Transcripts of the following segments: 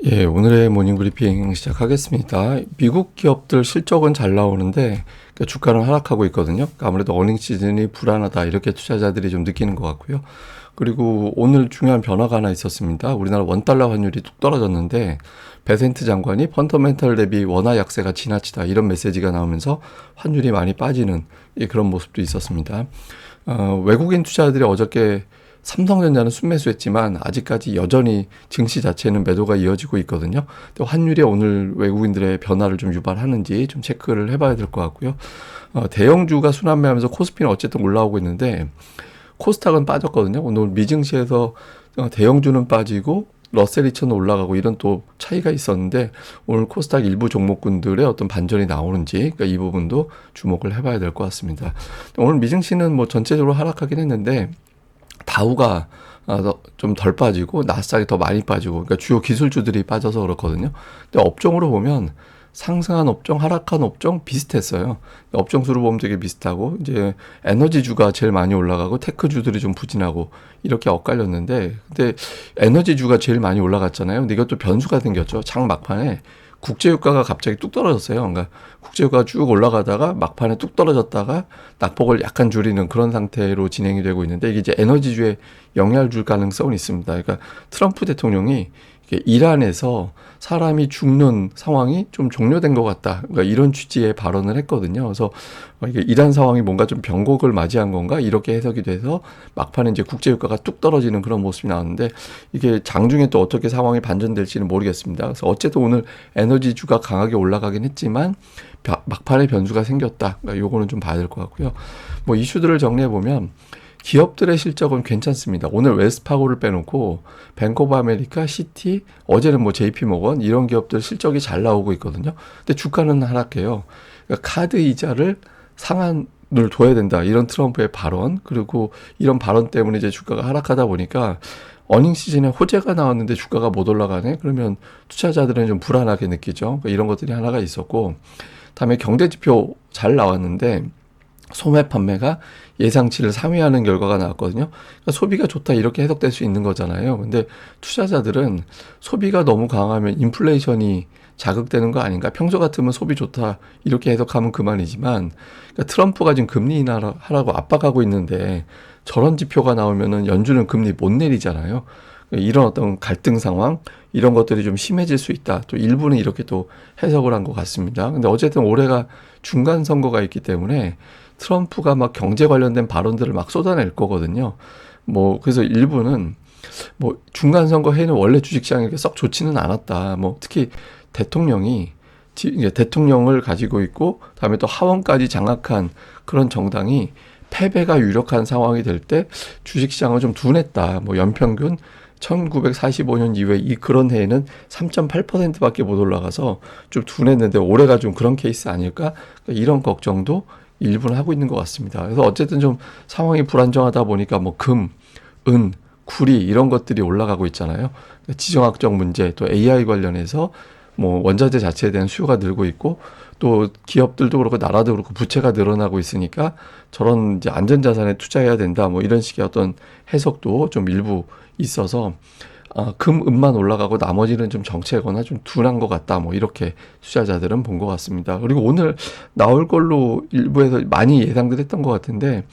예, 오늘의 모닝 브리핑 시작하겠습니다. 미국 기업들 실적은 잘 나오는데 그러니까 주가는 하락하고 있거든요. 그러니까 아무래도 어닝 시즌이 불안하다 이렇게 투자자들이 좀 느끼는 것 같고요. 그리고 오늘 중요한 변화가 하나 있었습니다. 우리나라 원달러 환율이 뚝 떨어졌는데 베센트 장관이 펀더멘털 대비 원화 약세가 지나치다 이런 메시지가 나오면서 환율이 많이 빠지는 그런 모습도 있었습니다. 외국인 투자자들이 어저께 삼성전자는 순매수했지만 아직까지 여전히 증시 자체는 매도가 이어지고 있거든요. 근데 환율이 오늘 외국인들의 변화를 좀 유발하는지 좀 체크를 해봐야 될 것 같고요. 대형주가 순환매하면서 코스피는 어쨌든 올라오고 있는데 코스닥은 빠졌거든요. 오늘 미증시에서 대형주는 빠지고 러셀 2000은 올라가고 이런 또 차이가 있었는데 오늘 코스닥 일부 종목군들의 어떤 반전이 나오는지 그러니까 이 부분도 주목을 해봐야 될 것 같습니다. 오늘 미증시는 뭐 전체적으로 하락하긴 했는데 다우가 좀 덜 빠지고 나스닥이 더 많이 빠지고 그러니까 주요 기술주들이 빠져서 그렇거든요. 근데 업종으로 보면 상승한 업종, 하락한 업종 비슷했어요. 업종 수로 보면 되게 비슷하고 이제 에너지주가 제일 많이 올라가고 테크주들이 좀 부진하고 이렇게 엇갈렸는데 근데 에너지주가 제일 많이 올라갔잖아요. 근데 이것도 변수가 생겼죠. 장 막판에 국제유가가 갑자기 뚝 떨어졌어요. 그러니까 국제유가가 쭉 올라가다가 막판에 뚝 떨어졌다가 낙폭을 약간 줄이는 그런 상태로 진행이 되고 있는데 이게 이제 에너지주에 영향을 줄 가능성은 있습니다. 그러니까 트럼프 대통령이 이란에서 사람이 죽는 상황이 좀 종료된 것 같다. 그러니까 이런 취지의 발언을 했거든요. 그래서 이게 이란 상황이 뭔가 좀 변곡을 맞이한 건가 이렇게 해석이 돼서 막판에 이제 국제유가가 뚝 떨어지는 그런 모습이 나왔는데 이게 장중에 또 어떻게 상황이 반전될지는 모르겠습니다. 그래서 어쨌든 오늘 에너지주가 강하게 올라가긴 했지만 막판에 변수가 생겼다. 그러니까 요거는 좀 봐야 될 것 같고요. 뭐 이슈들을 정리해 보면. 기업들의 실적은 괜찮습니다. 오늘 웰스파고를 빼놓고 뱅크 오브 아메리카, 시티, 어제는 뭐 JP 모건 이런 기업들 실적이 잘 나오고 있거든요. 근데 주가는 하락해요. 그러니까 카드 이자를 상한을 둬야 된다. 이런 트럼프의 발언 그리고 이런 발언 때문에 이제 주가가 하락하다 보니까 어닝 시즌에 호재가 나왔는데 주가가 못 올라가네. 그러면 투자자들은 좀 불안하게 느끼죠. 그러니까 이런 것들이 하나가 있었고 다음에 경제 지표 잘 나왔는데 소매 판매가 예상치를 상회하는 결과가 나왔거든요. 그러니까 소비가 좋다 이렇게 해석될 수 있는 거잖아요. 근데 투자자들은 소비가 너무 강하면 인플레이션이 자극되는 거 아닌가? 평소 같으면 소비 좋다 이렇게 해석하면 그만이지만 그러니까 트럼프가 지금 금리 인하하라고 압박하고 있는데 저런 지표가 나오면은 연준은 금리 못 내리잖아요. 이런 어떤 갈등 상황 이런 것들이 좀 심해질 수 있다. 또 일부는 이렇게 또 해석을 한 것 같습니다. 근데 어쨌든 올해가 중간 선거가 있기 때문에 트럼프가 막 경제 관련된 발언들을 막 쏟아낼 거거든요. 뭐 그래서 일부는 뭐 중간 선거 해는 원래 주식시장이 이렇게 썩 좋지는 않았다. 뭐 특히 대통령이 이제 대통령을 가지고 있고 다음에 또 하원까지 장악한 그런 정당이 패배가 유력한 상황이 될 때 주식시장을 좀 둔했다. 뭐 연평균 1945년 이후에 이 그런 해에는 3.8%밖에 못 올라가서 좀 둔했는데 올해가 좀 그런 케이스 아닐까? 이런 걱정도 일부는 하고 있는 것 같습니다. 그래서 어쨌든 좀 상황이 불안정하다 보니까 뭐 금, 은, 구리 이런 것들이 올라가고 있잖아요. 지정학적 문제 또 AI 관련해서 뭐 원자재 자체에 대한 수요가 늘고 있고 또 기업들도 그렇고 나라도 그렇고 부채가 늘어나고 있으니까 저런 이제 안전자산에 투자해야 된다 뭐 이런 식의 어떤 해석도 좀 일부 있어서 금, 은만 올라가고 나머지는 좀 정체거나 좀 둔한 것 같다. 뭐 이렇게 투자자들은 본 것 같습니다. 그리고 오늘 나올 걸로 일부에서 많이 예상들 했던 것 같은데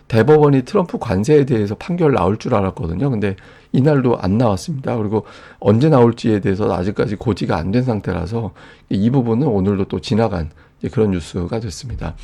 대법원이 트럼프 관세에 대해서 판결 나올 줄 알았거든요. 근데 이날도 안 나왔습니다. 그리고 언제 나올지에 대해서 아직까지 고지가 안 된 상태라서 이 부분은 오늘도 또 지나간 그런 뉴스가 됐습니다.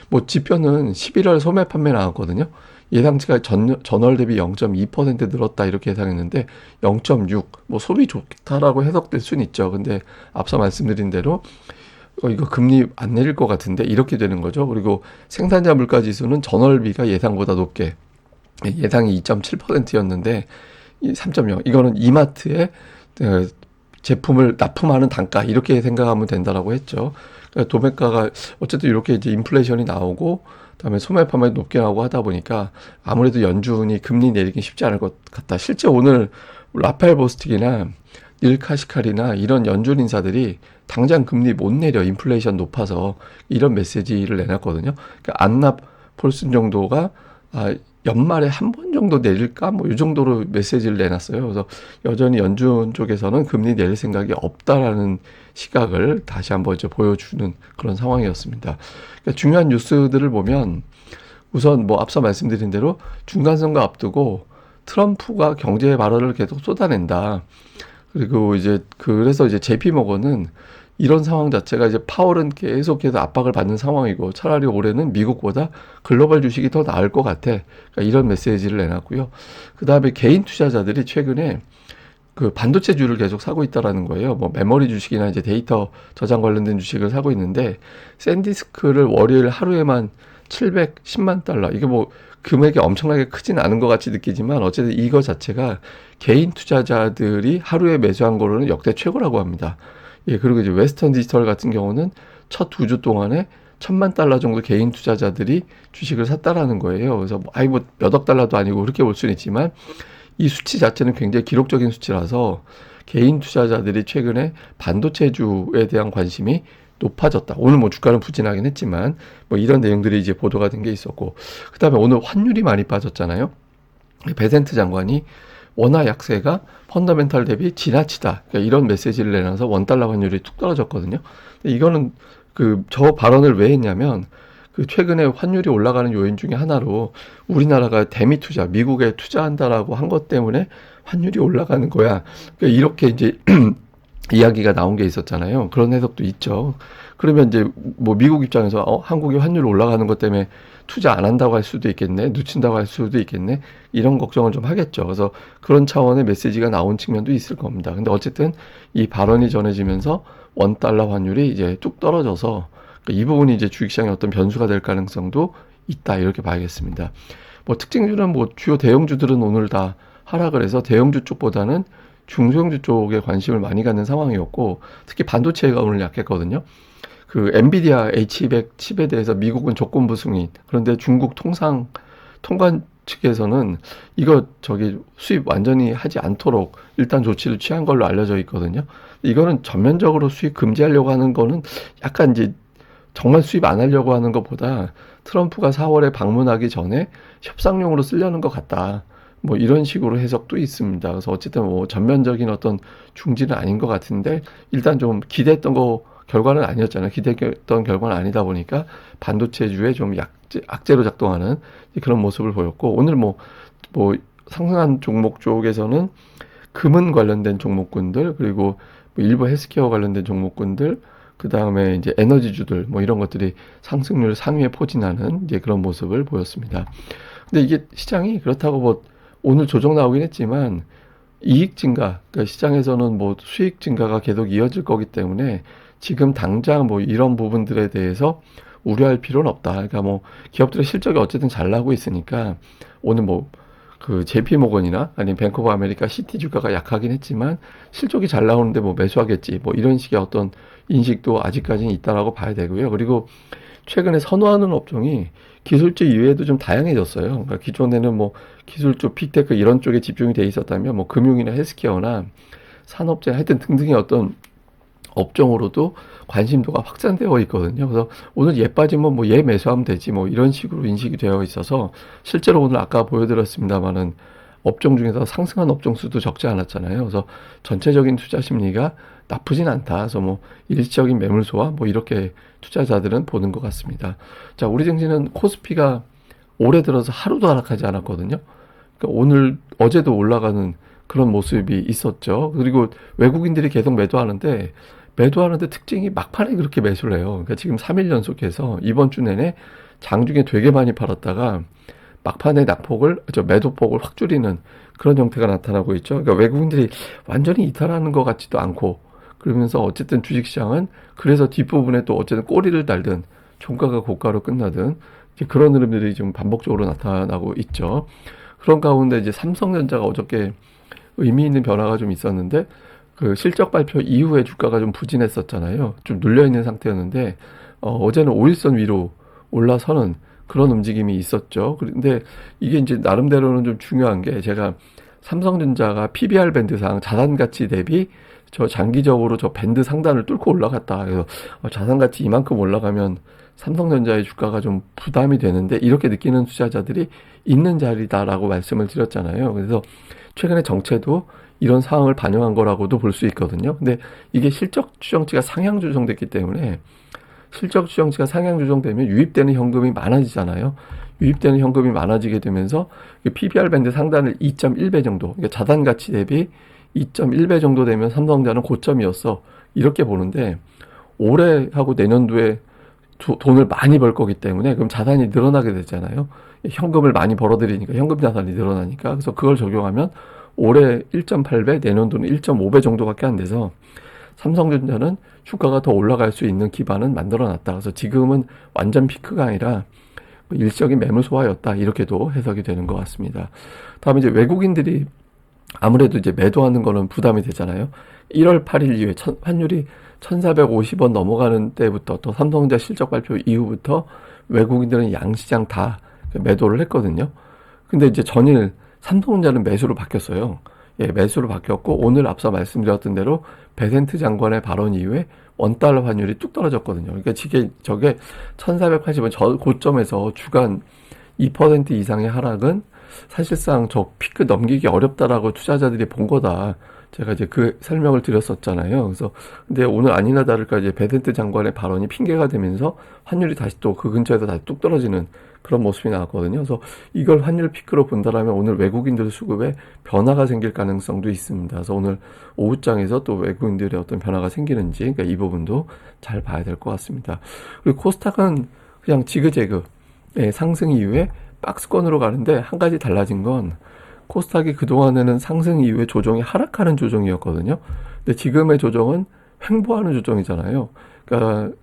뭐 지표는 11월 소매 판매 나왔거든요. 예상치가 전월 대비 0.2% 늘었다 이렇게 예상했는데 0.6, 뭐 소비 좋다라고 해석될 수는 있죠. 근데 앞서 말씀드린 대로 이거 금리 안 내릴 것 같은데 이렇게 되는 거죠. 그리고 생산자 물가 지수는 전월비가 예상보다 높게 예상이 2.7%였는데 3.0 이거는 이마트에 제품을 납품하는 단가 이렇게 생각하면 된다라고 했죠. 그러니까 도매가가 어쨌든 이렇게 이제 인플레이션이 나오고 그다음에 소매 판매 높게 나오고 하다 보니까 아무래도 연준이 금리 내리긴 쉽지 않을 것 같다. 실제 오늘 라파엘 보스틱이나 닐 카시칼이나 이런 연준 인사들이 당장 금리 못 내려 인플레이션 높아서 이런 메시지를 내놨거든요. 그러니까 안납 폴슨 정도가 연말에 한 번 정도 내릴까? 뭐 이 정도로 메시지를 내놨어요. 그래서 여전히 연준 쪽에서는 금리 내릴 생각이 없다라는 시각을 다시 한번 이제 보여주는 그런 상황이었습니다. 그러니까 중요한 뉴스들을 보면 우선 뭐 앞서 말씀드린 대로 중간선거 앞두고 트럼프가 경제 발언을 계속 쏟아낸다. 그리고 이제 그래서 이제 JP 모건은 이런 상황 자체가 이제 파월은 계속해서 압박을 받는 상황이고 차라리 올해는 미국보다 글로벌 주식이 더 나을 것 같아. 그러니까 이런 메시지를 내놨고요. 그 다음에 개인 투자자들이 최근에 그 반도체주를 계속 사고 있다라는 거예요. 뭐 메모리 주식이나 이제 데이터 저장 관련된 주식을 사고 있는데 샌디스크를 월요일 하루에만 710만 달러. 이게 뭐 금액이 엄청나게 크진 않은 것 같이 느끼지만 어쨌든 이거 자체가 개인 투자자들이 하루에 매수한 거로는 역대 최고라고 합니다. 예, 그리고 이제 웨스턴 디지털 같은 경우는 첫 2주 동안에 1,000만 달러 정도 개인 투자자들이 주식을 샀다라는 거예요. 그래서 뭐, 아이 뭐 몇억 달러도 아니고 그렇게 볼 수는 있지만 이 수치 자체는 굉장히 기록적인 수치라서 개인 투자자들이 최근에 반도체주에 대한 관심이 높아졌다. 오늘 뭐 주가는 부진하긴 했지만 뭐 이런 내용들이 이제 보도가 된 게 있었고 그다음에 오늘 환율이 많이 빠졌잖아요. 베센트 장관이 원화 약세가 펀더멘탈 대비 지나치다. 그러니까 이런 메시지를 내놔서 원달러 환율이 툭 떨어졌거든요. 근데 이거는 그 저 발언을 왜 했냐면 그 최근에 환율이 올라가는 요인 중에 하나로 우리나라가 대미 투자, 미국에 투자한다라고 한 것 때문에 환율이 올라가는 거야. 그러니까 이렇게 이제 이야기가 나온 게 있었잖아요. 그런 해석도 있죠. 그러면 이제 뭐 미국 입장에서 한국이 환율 올라가는 것 때문에 투자 안 한다고 할 수도 있겠네, 늦춘다고 할 수도 있겠네, 이런 걱정을 좀 하겠죠. 그래서 그런 차원의 메시지가 나온 측면도 있을 겁니다. 근데 어쨌든 이 발언이 전해지면서 원달러 환율이 이제 쭉 떨어져서 이 부분이 이제 주식시장의 어떤 변수가 될 가능성도 있다 이렇게 봐야겠습니다. 뭐 특징주는 뭐 주요 대형주들은 오늘 다 하락을 해서 대형주 쪽보다는 중소형주 쪽에 관심을 많이 갖는 상황이었고 특히 반도체가 오늘 약했거든요. 그 엔비디아 H200 칩에 대해서 미국은 조건부 승인, 그런데 중국 통관 측에서는 이거 저기 수입 완전히 하지 않도록 일단 조치를 취한 걸로 알려져 있거든요. 이거는 전면적으로 수입 금지하려고 하는 거는 약간 이제 정말 수입 안 하려고 하는 것보다 트럼프가 4월에 방문하기 전에 협상용으로 쓰려는 것 같다. 뭐 이런 식으로 해석도 있습니다. 그래서 어쨌든 뭐 전면적인 어떤 중지는 아닌 것 같은데 일단 좀 기대했던 거 결과는 아니었잖아요. 기대했던 결과는 아니다 보니까 반도체주에 좀 악재로 작동하는 그런 모습을 보였고 오늘 뭐 상승한 종목 쪽에서는 금은 관련된 종목군들 그리고 뭐 일부 헬스케어 관련된 종목군들 그 다음에 이제 에너지주들 뭐 이런 것들이 상승률 상위에 포진하는 이제 그런 모습을 보였습니다. 근데 이게 시장이 그렇다고 뭐 오늘 조정 나오긴 했지만 이익 증가, 그러니까 시장에서는 뭐 수익 증가가 계속 이어질 거기 때문에 지금 당장 뭐 이런 부분들에 대해서 우려할 필요는 없다. 그러니까 뭐 기업들의 실적이 어쨌든 잘 나고 있으니까 오늘 뭐 그 JP 모건이나 아니면 뱅크 오브 아메리카 시티 주가가 약하긴 했지만 실적이 잘 나오는데 뭐 매수하겠지. 뭐 이런 식의 어떤 인식도 아직까지는 있다라고 봐야 되고요. 그리고 최근에 선호하는 업종이 기술주 이외에도 좀 다양해졌어요. 그러니까 기존에는 뭐 기술 쪽, 빅테크 이런 쪽에 집중이 돼 있었다면 뭐 금융이나 헬스케어나 산업재 하여튼 등등의 어떤 업종으로도 관심도가 확산되어 있거든요. 그래서 오늘 얘 빠지면 뭐 얘 매수하면 되지 뭐 이런 식으로 인식이 되어 있어서 실제로 오늘 아까 보여드렸습니다만은 업종 중에서 상승한 업종 수도 적지 않았잖아요. 그래서 전체적인 투자 심리가 나쁘진 않다. 그래서 뭐 일시적인 매물소와 뭐 이렇게 투자자들은 보는 것 같습니다. 자, 우리 증시는 코스피가 올해 들어서 하루도 하락하지 않았거든요. 그러니까 오늘 어제도 올라가는 그런 모습이 있었죠. 그리고 외국인들이 계속 매도하는데 특징이 막판에 그렇게 매수를 해요. 그러니까 지금 3일 연속해서 이번 주 내내 장중에 되게 많이 팔았다가 막판에 매도폭을 확 줄이는 그런 형태가 나타나고 있죠. 그러니까 외국인들이 완전히 이탈하는 것 같지도 않고 그러면서 어쨌든 주식시장은 그래서 뒷부분에 또 어쨌든 꼬리를 달든 종가가 고가로 끝나든 그런 흐름들이 좀 반복적으로 나타나고 있죠. 그런 가운데 이제 삼성전자가 어저께 의미 있는 변화가 좀 있었는데 그 실적 발표 이후에 주가가 좀 부진했었잖아요. 좀 눌려있는 상태였는데 어제는 5일선 위로 올라서는 그런 움직임이 있었죠. 그런데 이게 이제 나름대로는 좀 중요한 게 제가 삼성전자가 PBR 밴드상 자산 가치 대비 저 장기적으로 저 밴드 상단을 뚫고 올라갔다. 그래서 자산 가치 이만큼 올라가면 삼성전자의 주가가 좀 부담이 되는데 이렇게 느끼는 투자자들이 있는 자리다라고 말씀을 드렸잖아요. 그래서 최근에 정체도 이런 상황을 반영한 거라고도 볼 수 있거든요. 근데 이게 실적 추정치가 상향 조정됐기 때문에 실적 추정치가 상향 조정되면 유입되는 현금이 많아지잖아요. 유입되는 현금이 많아지게 되면서 PBR 밴드 상단을 2.1배 정도, 그러니까 자산 가치 대비 2.1배 정도 되면 삼성전자는 고점이었어. 이렇게 보는데 올해하고 내년도에 돈을 많이 벌 거기 때문에 그럼 자산이 늘어나게 되잖아요. 현금을 많이 벌어들이니까 현금 자산이 늘어나니까. 그래서 그걸 적용하면 올해 1.8배, 내년도는 1.5배 정도밖에 안 돼서 삼성전자는 주가가 더 올라갈 수 있는 기반은 만들어놨다. 그래서 지금은 완전 피크가 아니라 일시적인 매물 소화였다. 이렇게도 해석이 되는 것 같습니다. 다음에 이제 외국인들이 아무래도 이제 매도하는 거는 부담이 되잖아요. 1월 8일 이후에 환율이 1,450원 넘어가는 때부터 또 삼성전자 실적 발표 이후부터 외국인들은 양시장 다 매도를 했거든요. 근데 이제 전일 삼성전자는 매수로 바뀌었어요. 예, 매수로 바뀌었고 오늘 앞서 말씀드렸던 대로 베센트 장관의 발언 이후에 원달러 환율이 뚝 떨어졌거든요. 그러니까 저게 1,480원 저 고점에서 주간 2% 이상의 하락은 사실상 저 피크 넘기기 어렵다라고 투자자들이 본 거다. 제가 이제 그 설명을 드렸었잖아요. 그래서 근데 오늘 아니나 다를까 이제 베센트 장관의 발언이 핑계가 되면서 환율이 다시 또 그 근처에서 다시 뚝 떨어지는 그런 모습이 나왔거든요. 그래서 이걸 환율 피크로 본다라면 오늘 외국인들 수급에 변화가 생길 가능성도 있습니다. 그래서 오늘 오후장에서 또 외국인들의 어떤 변화가 생기는지, 그러니까 이 부분도 잘 봐야 될 것 같습니다. 그리고 코스닥은 그냥 지그재그 상승 이후에 박스권으로 가는데 한 가지 달라진 건 코스닥이 그동안에는 상승 이후에 조정이 하락하는 조정이었거든요. 근데 지금의 조정은 횡보하는 조정이잖아요. 그러니까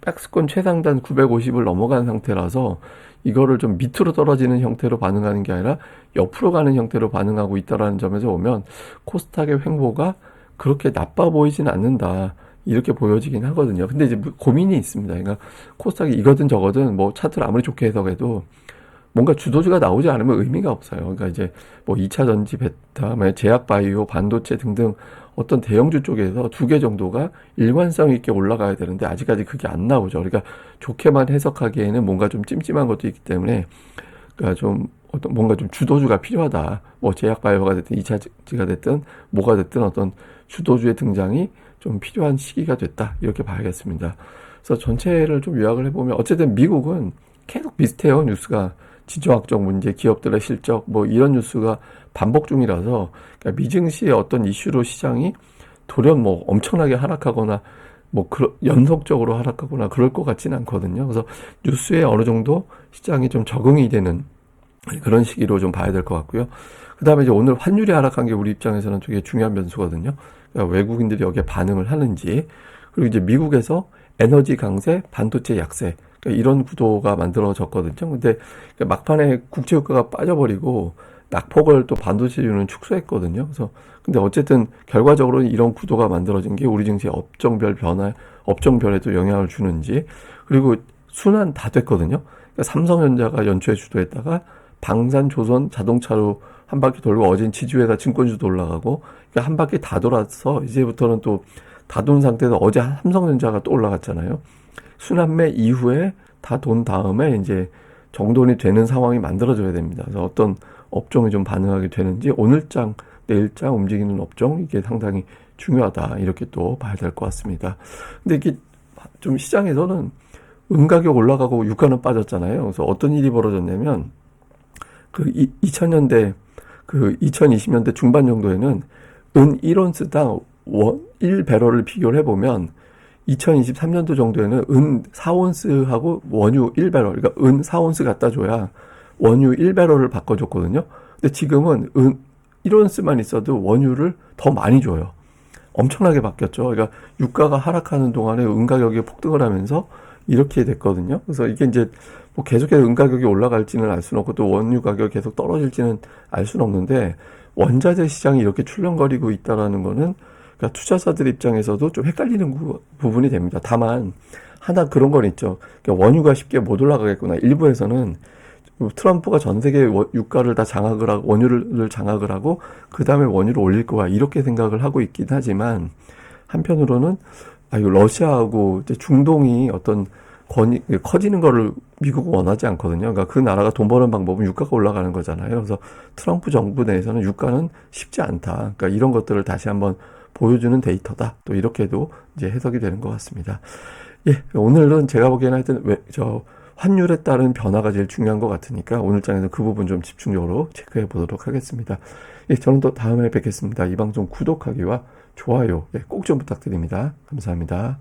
박스권 최상단 950을 넘어간 상태라서 이거를 좀 밑으로 떨어지는 형태로 반응하는 게 아니라 옆으로 가는 형태로 반응하고 있다라는 점에서 보면 코스닥의 횡보가 그렇게 나빠 보이진 않는다. 이렇게 보여지긴 하거든요. 근데 이제 고민이 있습니다. 그러니까 코스닥이 이거든 저거든 뭐 차트를 아무리 좋게 해석해도 뭔가 주도주가 나오지 않으면 의미가 없어요. 그러니까 이제 뭐 2차 전지, 베타, 제약 바이오, 반도체 등등 어떤 대형주 쪽에서 두 개 정도가 일관성 있게 올라가야 되는데 아직까지 그게 안 나오죠. 그러니까 좋게만 해석하기에는 뭔가 좀 찜찜한 것도 있기 때문에 그러니까 좀 어떤 뭔가 좀 주도주가 필요하다. 뭐 제약 바이오가 됐든 2차 전지가 됐든 뭐가 됐든 어떤 주도주의 등장이 좀 필요한 시기가 됐다. 이렇게 봐야겠습니다. 그래서 전체를 좀 요약을 해보면 어쨌든 미국은 계속 비슷해요. 뉴스가. 지정학적 문제, 기업들의 실적, 뭐 이런 뉴스가 반복 중이라서 그러니까 미증시의 어떤 이슈로 시장이 돌연 뭐 엄청나게 하락하거나 뭐 연속적으로 하락하거나 그럴 것 같지는 않거든요. 그래서 뉴스에 어느 정도 시장이 좀 적응이 되는 그런 시기로 좀 봐야 될 것 같고요. 그 다음에 이제 오늘 환율이 하락한 게 우리 입장에서는 되게 중요한 변수거든요. 그러니까 외국인들이 여기에 반응을 하는지, 그리고 이제 미국에서 에너지 강세, 반도체 약세, 그러니까 이런 구도가 만들어졌거든요. 근데 막판에 국채유가가 빠져버리고 낙폭을 또 반도체주는 축소했거든요. 그래서 근데 어쨌든 결과적으로는 이런 구도가 만들어진 게 우리 증시 업종별 변화, 업종별에도 영향을 주는지, 그리고 순환 다 됐거든요. 그러니까 삼성전자가 연초에 주도했다가 방산, 조선, 자동차로 한 바퀴 돌고 어제는 지주회사 증권주도 올라가고 그러니까 한 바퀴 다 돌아서 이제부터는 또 다 돈 상태에서 어제 삼성전자가 또 올라갔잖아요. 순환매 이후에 다 돈 다음에 이제 정돈이 되는 상황이 만들어져야 됩니다. 그래서 어떤 업종이 좀 반응하게 되는지 오늘장, 내일장 움직이는 업종 이게 상당히 중요하다 이렇게 또 봐야 될 것 같습니다. 근데 이게 좀 시장에서는 은 가격 올라가고 유가는 빠졌잖아요. 그래서 어떤 일이 벌어졌냐면 그 2000년대 그 2020년대 중반 정도에는 은 1온스당 1배럴을 비교를 해보면 2023년도 정도에는 은 4온스하고 원유 1배럴, 그러니까 은 4온스 갖다 줘야 원유 1배럴을 바꿔줬거든요. 근데 지금은 은 1온스만 있어도 원유를 더 많이 줘요. 엄청나게 바뀌었죠. 그러니까 유가가 하락하는 동안에 은 가격이 폭등을 하면서 이렇게 됐거든요. 그래서 이게 이제 뭐 계속해서 은 가격이 올라갈지는 알 수는 없고 또 원유 가격이 계속 떨어질지는 알 수는 없는데 원자재 시장이 이렇게 출렁거리고 있다라는 거는 그러니까 투자자들 입장에서도 좀 헷갈리는 부분이 됩니다. 다만 하나 그런 건 있죠. 그러니까 원유가 쉽게 못 올라가겠구나. 일부에서는 트럼프가 전 세계 유가를 다 장악을 하고 원유를 장악을 하고 그 다음에 원유를 올릴 거야 이렇게 생각을 하고 있긴 하지만 한편으로는 이거 러시아하고 이제 중동이 어떤 커지는 거를 미국은 원하지 않거든요. 그러니까 그 나라가 돈 버는 방법은 유가가 올라가는 거잖아요. 그래서 트럼프 정부 내에서는 유가는 쉽지 않다. 그러니까 이런 것들을 다시 한번 보여주는 데이터다. 또 이렇게도 이제 해석이 되는 것 같습니다. 예, 오늘은 제가 보기에는 하여튼 환율에 따른 변화가 제일 중요한 것 같으니까 오늘 장에서 그 부분 좀 집중적으로 체크해 보도록 하겠습니다. 예, 저는 또 다음에 뵙겠습니다. 이 방송 구독하기와 좋아요 꼭 좀 부탁드립니다. 감사합니다.